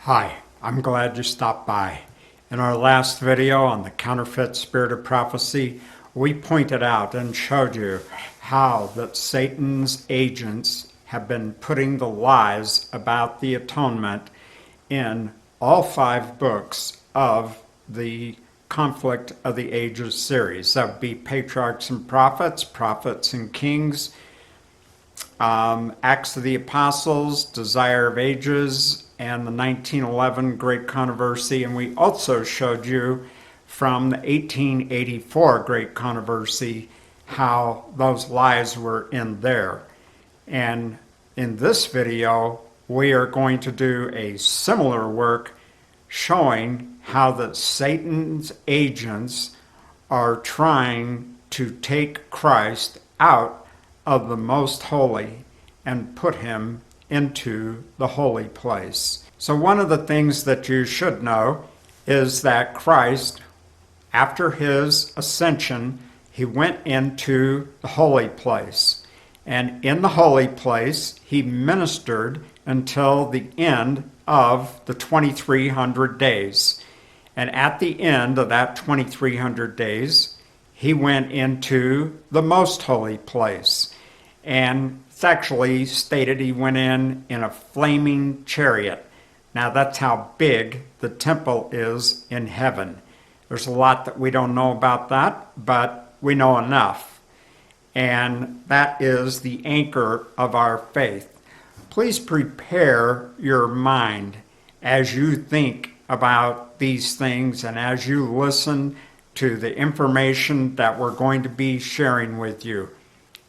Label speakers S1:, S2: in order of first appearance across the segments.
S1: Hi, I'm glad you stopped by. In our last video on the counterfeit spirit of prophecy, we pointed out and showed you how that Satan's agents have been putting the lies about the atonement in all 5 books of the Conflict of the Ages series. That would be Patriarchs and Prophets, Prophets and Kings, Acts of the Apostles, Desire of Ages, and the 1911 Great Controversy. And we also showed you from the 1884 Great Controversy how those lies were in there. And in this video, we are going to do a similar work showing how that Satan's agents are trying to take Christ out of the most holy and put him into the holy place. So one of the things that you should know is that Christ, after his ascension, he went into the holy place. And in the holy place, he ministered until the end of the 2300 days. And at the end of that 2300 days, he went into the most holy place. And it's actually stated he went in a flaming chariot. Now that's how big the temple is in heaven. There's a lot that we don't know about that, but we know enough. And that is the anchor of our faith. Please prepare your mind as you think about these things and as you listen to the information that we're going to be sharing with you.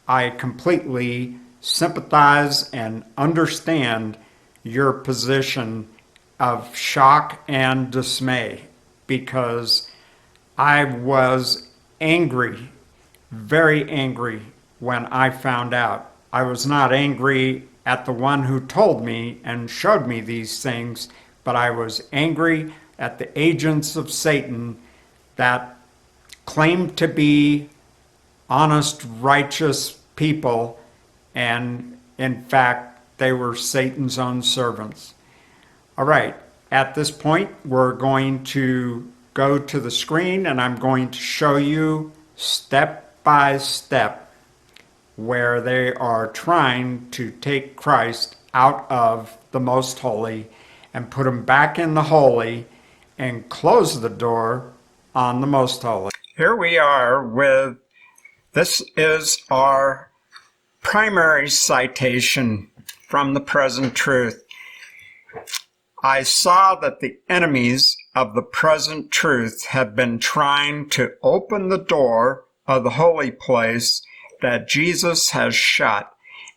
S1: I completely sympathize and understand your position of shock and dismay, because I was angry, very angry when I found out. I was not angry at the one who told me and showed me these things, but I was angry at the agents of Satan that claimed to be honest, righteous people, and in fact, they were Satan's own servants. All right, at this point, we're going to go to the screen and I'm going to show you step by step where they are trying to take Christ out of the most holy and put him back in the holy and close the door on the most holy. Here we are with, this is our primary citation from the present truth. I saw that the enemies of the present truth have been trying to open the door of the holy place that Jesus has shut,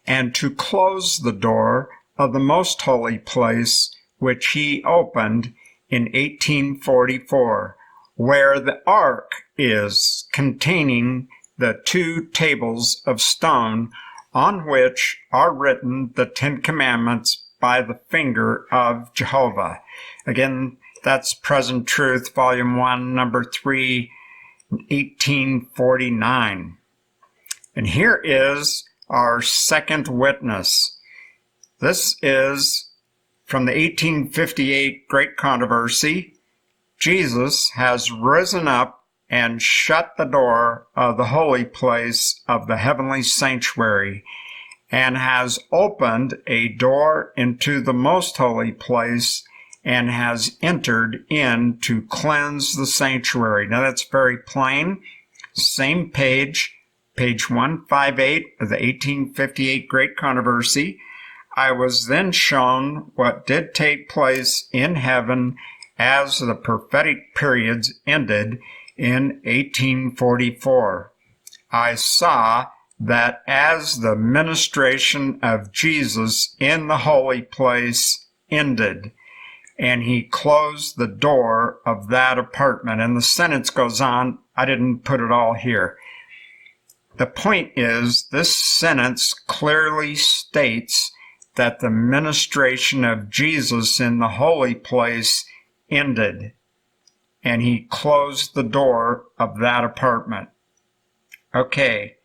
S1: and to close the door of the most holy place which he opened in 1844, where the ark is, containing the 2 tables of stone on which are written the 10 Commandments by the finger of Jehovah. Again, that's Present Truth, Volume 1, Number 3, 1849. And here is our second witness. This is from the 1858 Great Controversy. Jesus has risen up and shut the door of the holy place of the heavenly sanctuary, and has opened a door into the most holy place, and has entered in to cleanse the sanctuary. Now that's very plain. Same page, page 158 of the 1858 Great Controversy. I was then shown what did take place in heaven as the prophetic periods ended in 1844. I saw that as the ministration of Jesus in the holy place ended, and he closed the door of that apartment. And the sentence goes on. I didn't put it all here. The point is, this sentence clearly states that the ministration of Jesus in the holy place ended, and he closed the door of that apartment. Okay.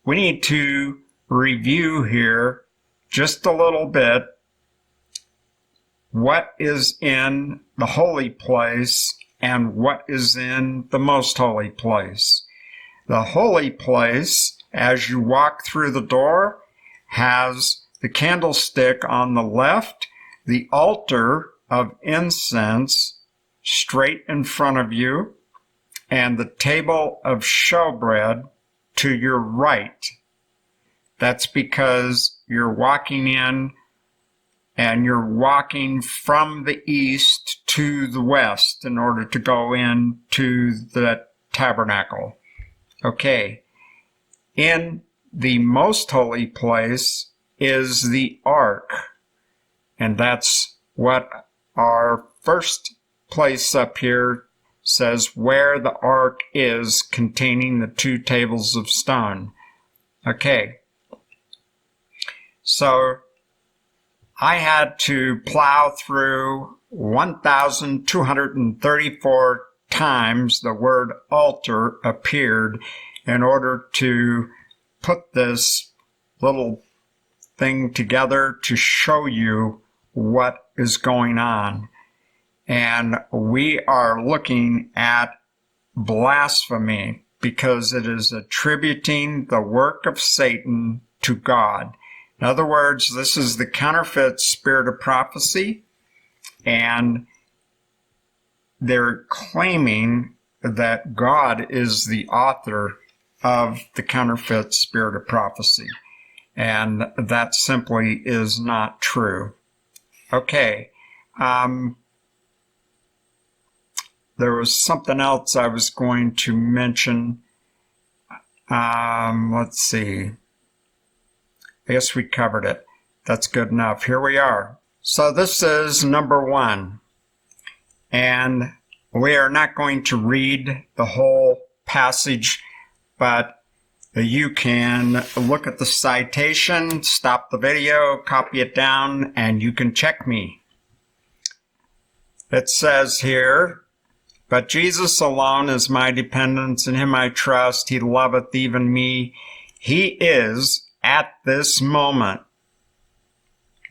S1: We need to review here just a little bit what is in the holy place and what is in the most holy place. The holy place, as you walk through the door, has the candlestick on the left, the altar of incense straight in front of you, and the table of showbread to your right. That's because you're walking in and you're walking from the east to the west in order to go into the tabernacle. Okay. In the most holy place is the ark, and that's what our first place up here says, where the ark is containing the 2 tables of stone. Okay. So I had to plow through 1,234 times the word altar appeared in order to put this little thing together to show you what is going on. And we are looking at blasphemy because it is attributing the work of Satan to God. In other words, this is the counterfeit spirit of prophecy, and they're claiming that God is the author of the counterfeit spirit of prophecy, and that simply is not true. Okay, there was something else I was going to mention. Let's see. I guess we covered it. That's good enough. Here we are. So this is number 1. And we are not going to read the whole passage, but you can look at the citation, stop the video, copy it down, and you can check me. It says here, "But Jesus alone is my dependence, in him I trust. He loveth even me. He is at this moment."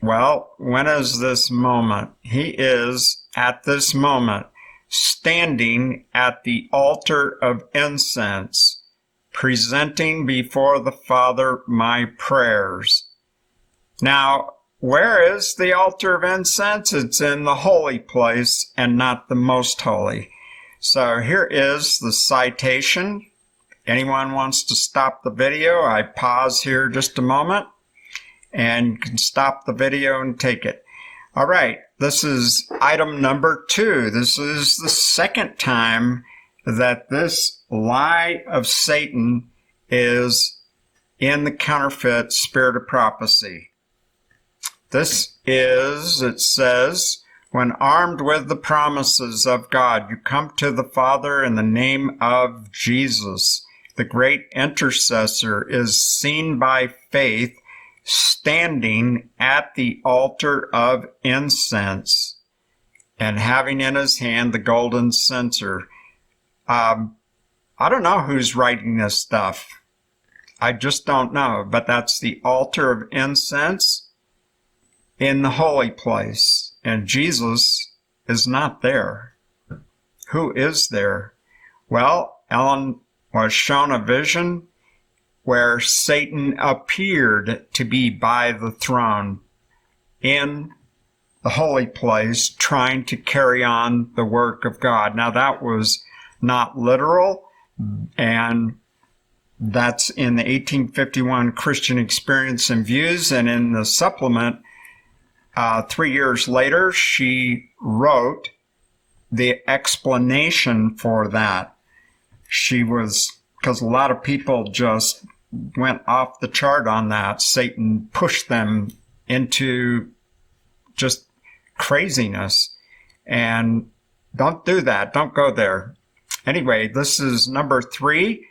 S1: Well, when is this moment? He is at this moment standing at the altar of incense, presenting before the Father my prayers. Now, where is the altar of incense? It's in the holy place and not the most holy. So here is the citation. Anyone wants to stop the video, I pause here just a moment, and you can stop the video and take it. All right, this is item number 2. This is the second time that this lie of Satan is in the counterfeit spirit of prophecy. This is, it says, "When armed with the promises of God, you come to the Father in the name of Jesus. The great intercessor is seen by faith standing at the altar of incense and having in his hand the golden censer." I don't know who's writing this stuff. I just don't know, but that's the altar of incense in the holy place, and Jesus is not there. Who is there? Well, Ellen was shown a vision where Satan appeared to be by the throne in the holy place, trying to carry on the work of God. Now, that was not literal, and that's in the 1851 Christian Experience and Views, and in the supplement, 3 years later, she wrote the explanation for that. She was, because a lot of people just went off the chart on that. Satan pushed them into just craziness. And don't do that. Don't go there. Anyway, this is number 3.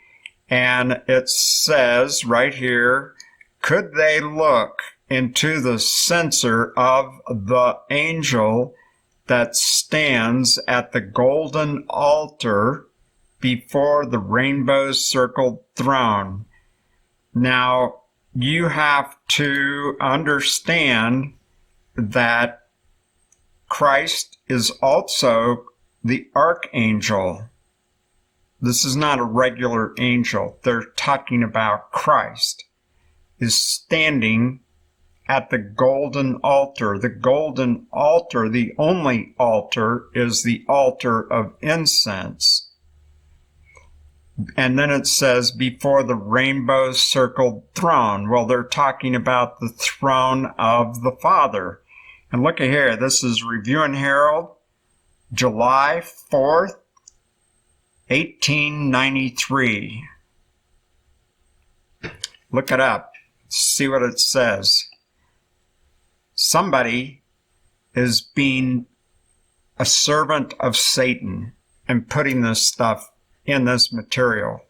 S1: And it says right here, "Could they look into the censer of the angel that stands at the golden altar before the rainbow-circled throne?" Now, you have to understand that Christ is also the archangel. This is not a regular angel. They're talking about Christ is standing at the golden altar. The golden altar, the only altar, is the altar of incense. And then it says, before the rainbow-circled throne. Well, they're talking about the throne of the Father. And look at here. This is Review and Herald, July 4th, 1893. Look it up. See what it says. Somebody is being a servant of Satan and putting this stuff in this material.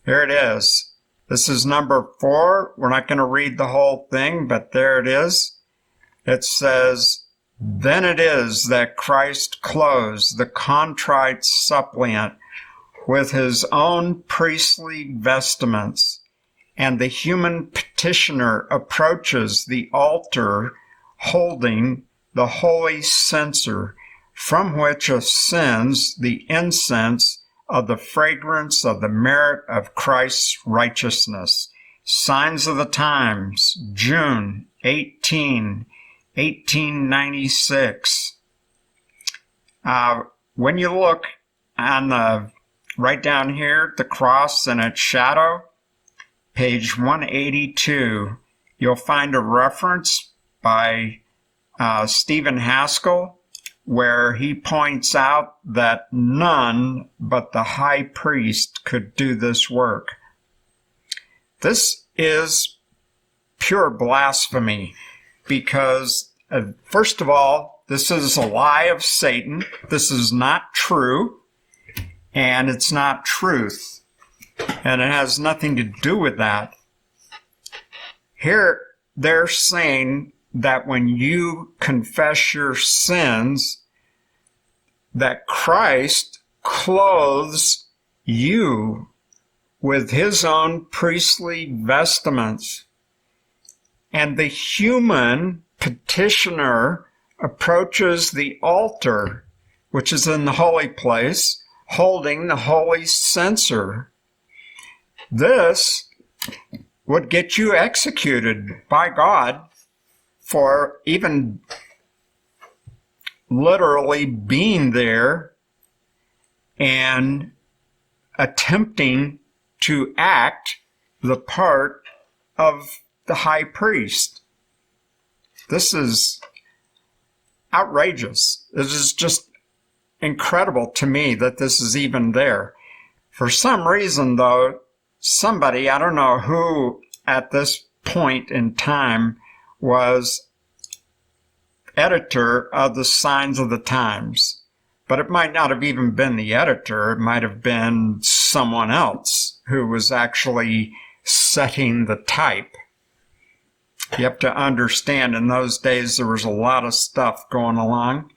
S1: Here it is. This is number 4. We're not going to read the whole thing, but there it is. It says, then it is that Christ clothes the contrite suppliant with his own priestly vestments, and the human petitioner approaches the altar holding the holy censer, from which ascends the incense of the fragrance of the merit of Christ's righteousness. Signs of the Times, June 18, 1896. When you look on the right down here, the cross and its shadow, page 182, you'll find a reference by Stephen Haskell, where he points out that none but the high priest could do this work. This is pure blasphemy because, first of all, this is a lie of Satan. This is not true, and it's not truth, and it has nothing to do with that. Here, they're saying that when you confess your sins, that Christ clothes you with his own priestly vestments, and the human petitioner approaches the altar, which is in the holy place, holding the holy censer. This would get you executed by God for even literally being there and attempting to act the part of the high priest. This is outrageous. This is just incredible to me that this is even there. For some reason, though, somebody, I don't know who at this point in time, was editor of the Signs of the Times. But it might not have even been the editor. It might have been someone else who was actually setting the type. You have to understand, in those days, there was a lot of stuff going along.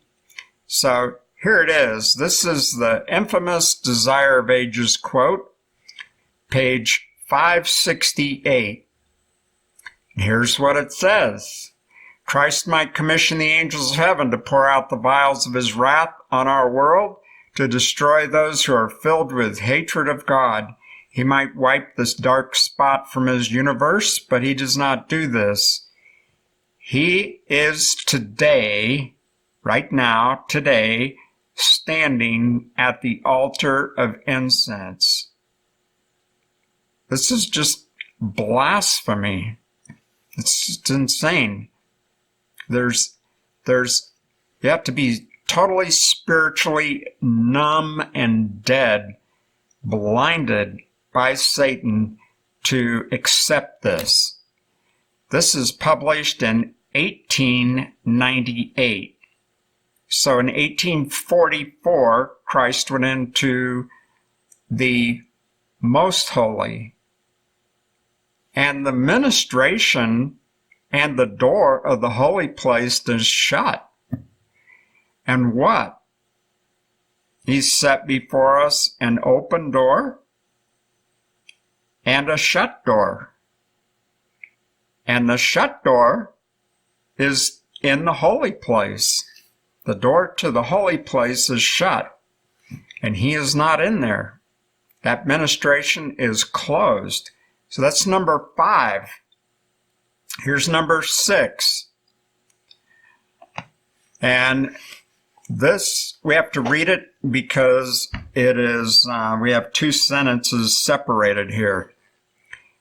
S1: So here it is. This is the infamous Desire of Ages quote, page 568. Here's what it says. Christ might commission the angels of heaven to pour out the vials of his wrath on our world, to destroy those who are filled with hatred of God. He might wipe this dark spot from his universe, but he does not do this. He is today, right now, today, standing at the altar of incense. This is just blasphemy. It's just insane. You have to be totally spiritually numb and dead, blinded by Satan to accept this. This is published in 1898. So in 1844, Christ went into the Most Holy, and the ministration and the door of the holy place is shut. And what? He set before us an open door and a shut door. And the shut door is in the holy place. The door to the holy place is shut, and he is not in there. That ministration is closed. So that's number 5. Here's number 6. And this, we have to read it because it is, we have 2 sentences separated here.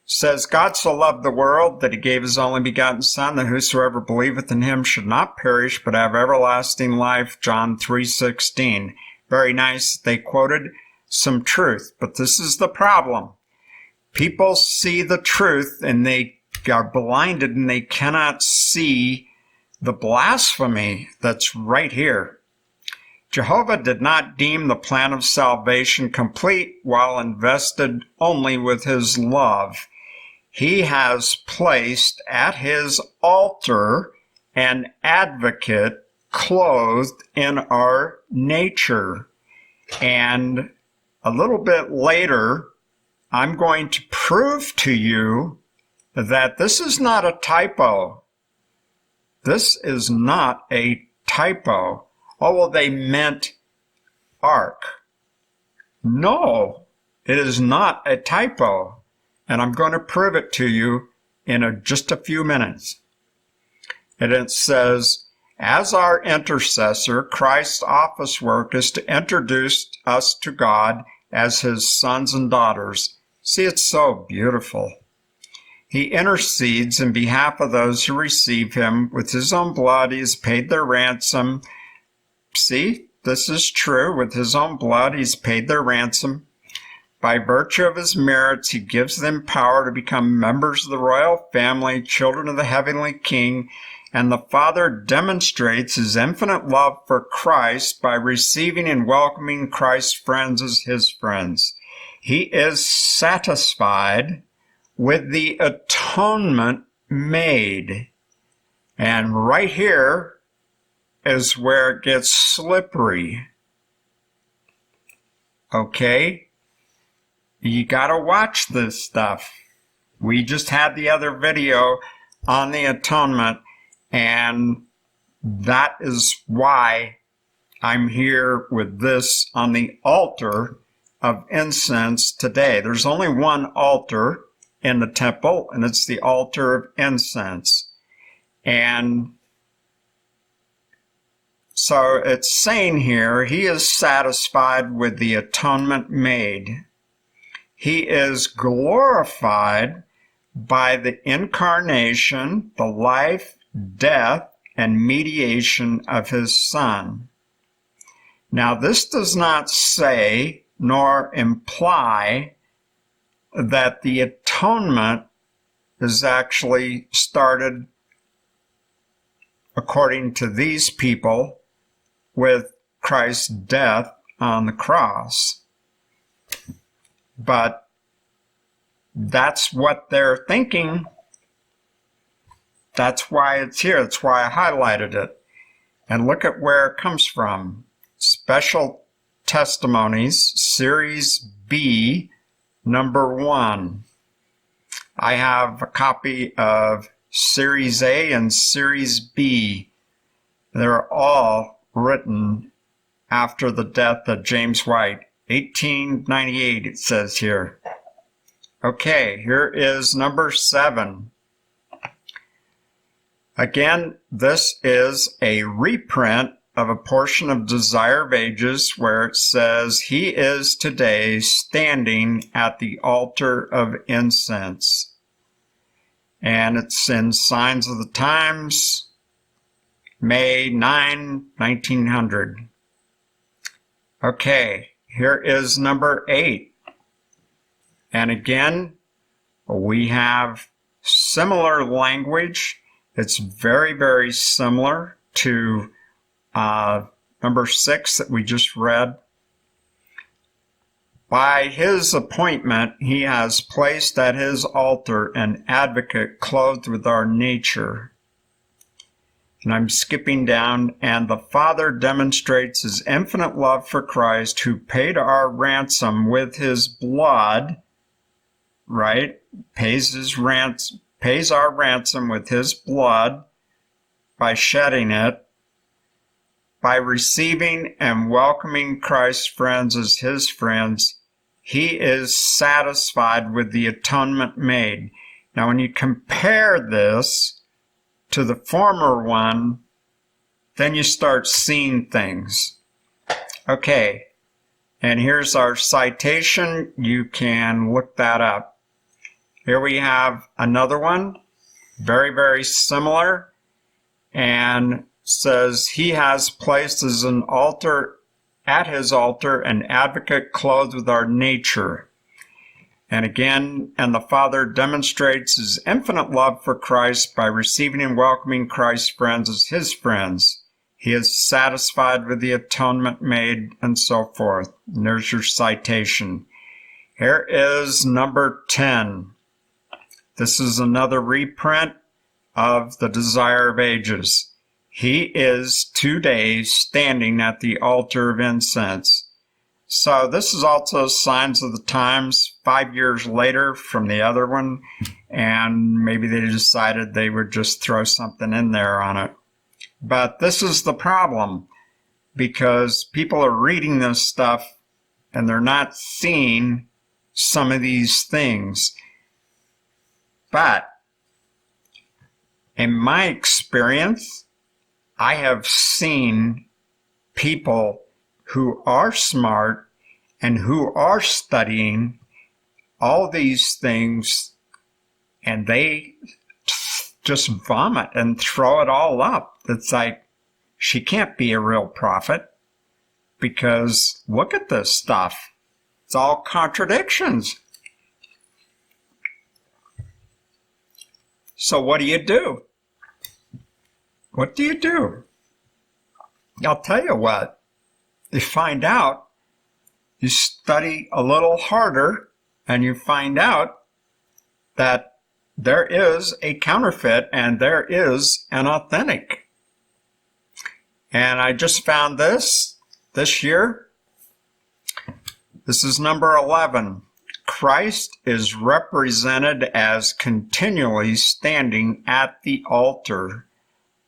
S1: It says, God so loved the world that he gave his only begotten Son, that whosoever believeth in him should not perish, but have everlasting life. John 3:16. Very nice. They quoted some truth, but this is the problem. People see the truth and they are blinded and they cannot see the blasphemy that's right here. Jehovah did not deem the plan of salvation complete while invested only with his love. He has placed at his altar an advocate clothed in our nature. And a little bit later, I'm going to prove to you that this is not a typo. This is not a typo. Oh, well, they meant ark. No, it is not a typo. And I'm going to prove it to you in just a few minutes. And it says, as our intercessor, Christ's office work is to introduce us to God as his sons and daughters. See, it's so beautiful. He intercedes in behalf of those who receive him. With his own blood, he has paid their ransom. See, this is true. With his own blood, he's paid their ransom. By virtue of his merits, he gives them power to become members of the royal family, children of the heavenly King. And the Father demonstrates his infinite love for Christ by receiving and welcoming Christ's friends as his friends. He is satisfied with the atonement made. And right here is where it gets slippery. Okay? You gotta watch this stuff. We just had the other video on the atonement, and that is why I'm here with this on the altar of incense today. There's only one altar in the temple, and it's the altar of incense. And so it's saying here, he is satisfied with the atonement made. He is glorified by the incarnation, the life, death, and mediation of his Son. Now, this does not say nor imply that the atonement is actually started, according to these people, with Christ's death on the cross. But that's what they're thinking. That's why it's here. That's why I highlighted it. And look at where it comes from. Special Testimonies, Series B, number 1. I have a copy of Series A and Series B. They're all written after the death of James White. 1898, it says here. Okay, here is number 7. Again, this is a reprint of a portion of Desire of Ages where it says, he is today standing at the altar of incense. And it's in Signs of the Times, May 9, 1900. Okay. Here is number 8. And again, we have similar language. It's very, very similar to number 6 that we just read. By his appointment, he has placed at his altar an advocate clothed with our nature. And I'm skipping down, and the Father demonstrates his infinite love for Christ, who paid our ransom with his blood, right? Pays our ransom with his blood by shedding it. by receiving and welcoming Christ's friends as his friends, he is satisfied with the atonement made. Now, when you compare this to the former one, then you start seeing things. Okay, and here's our citation. You can look that up. Here we have another one, very, very similar, and says, he has placed as an altar, at his altar, an advocate clothed with our nature. And again, and the Father demonstrates his infinite love for Christ by receiving and welcoming Christ's friends as his friends. He is satisfied with the atonement made, and so forth. And there's your citation. Here is number 10. This is another reprint of The Desire of Ages. He is today standing at the altar of incense. So this is also Signs of the Times 5 years later from the other one, and maybe they decided they would just throw something in there on it. But this is the problem, because people are reading this stuff and they're not seeing some of these things. But in my experience, I have seen people who are smart and who are studying all these things, and they just vomit and throw it all up. It's like, she can't be a real prophet, because look at this stuff. It's all contradictions. So what do you do? What do you do? I'll tell you what. You find out, you study a little harder, and you find out that there is a counterfeit and there is an authentic. And I just found this year. This is number 11. Christ is represented as continually standing at the altar,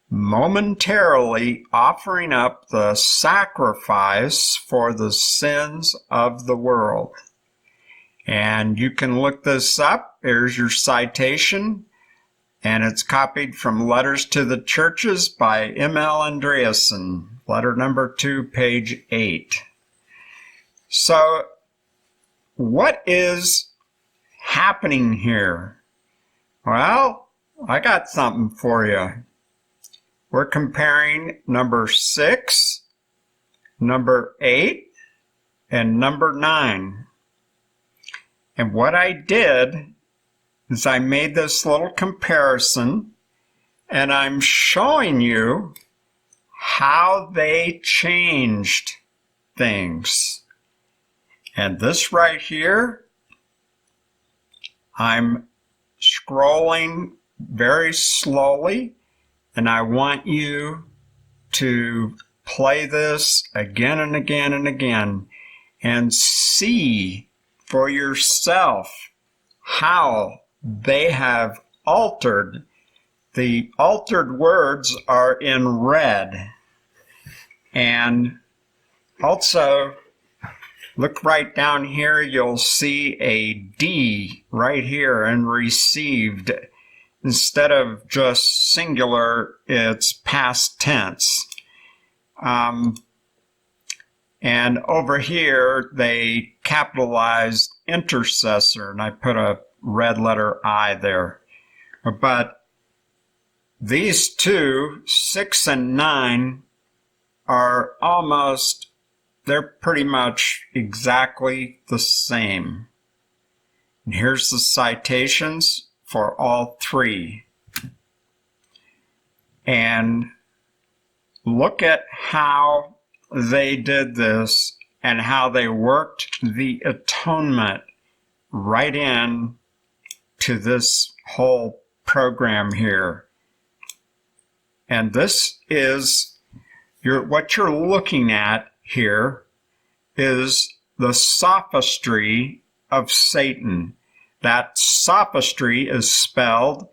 S1: momentarily offering up the sacrifice for the sins of the world. And you can look this up. Here's your citation, and it's copied from Letters to the Churches by M.L. Andreasen, letter number 2, page 8. So, what is happening here? Well, I got something for you. We're comparing number 6, number 8, and number 9. And what I did is I made this little comparison, and I'm showing you how they changed things. And this right here, I'm scrolling very slowly, and I want you to play this again and again and again and see for yourself how they have altered. The altered words are in red. And also, look right down here, you'll see a D right here in received. Instead of just singular, it's past tense. And over here, they capitalized intercessor, and I put a red letter I there. But these two, 6 and 9, are almost, they're pretty much exactly the same. And here's the citations for all three. And look at how they did this and how they worked the atonement right in to this whole program here. And this is what you're looking at here is the sophistry of Satan. That sophistry is spelled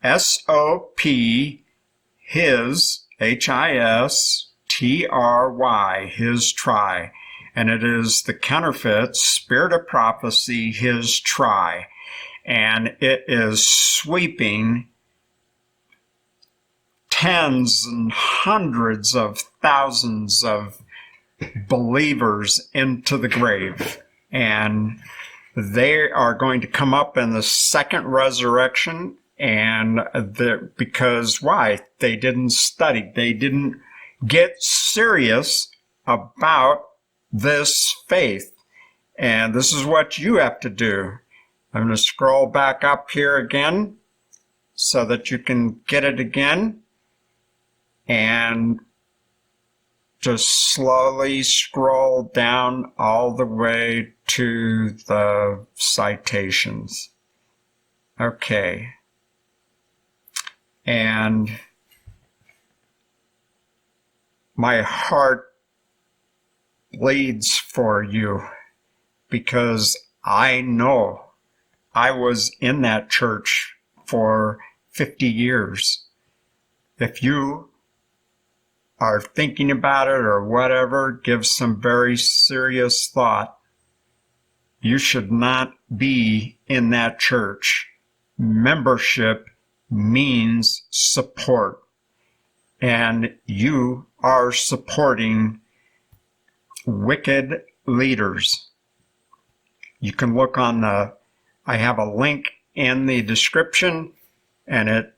S1: S-O-P, his, H-I-S, T-R-Y, his try. And it is the counterfeit, spirit of prophecy, his try. And it is sweeping tens and hundreds of thousands of believers into the grave. And they are going to come up in the second resurrection. And because why? They didn't study. They didn't get serious about this faith. And this is what you have to do. I'm going to scroll back up here again so that you can get it again. And just slowly scroll down all the way to the citations. Okay. And my heart bleeds for you because I know I was in that church for 50 years. If you are thinking about it or whatever, give some very serious thought. You should not be in that church. Membership means support. And you are supporting wicked leaders. You can look on I have a link in the description, and it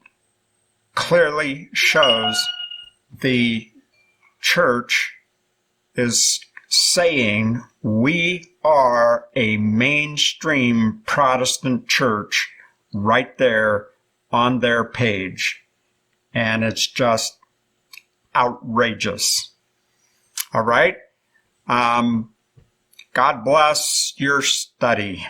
S1: clearly shows the church is saying we are a mainstream Protestant church right there on their page. And it's just outrageous. All right? God bless your study.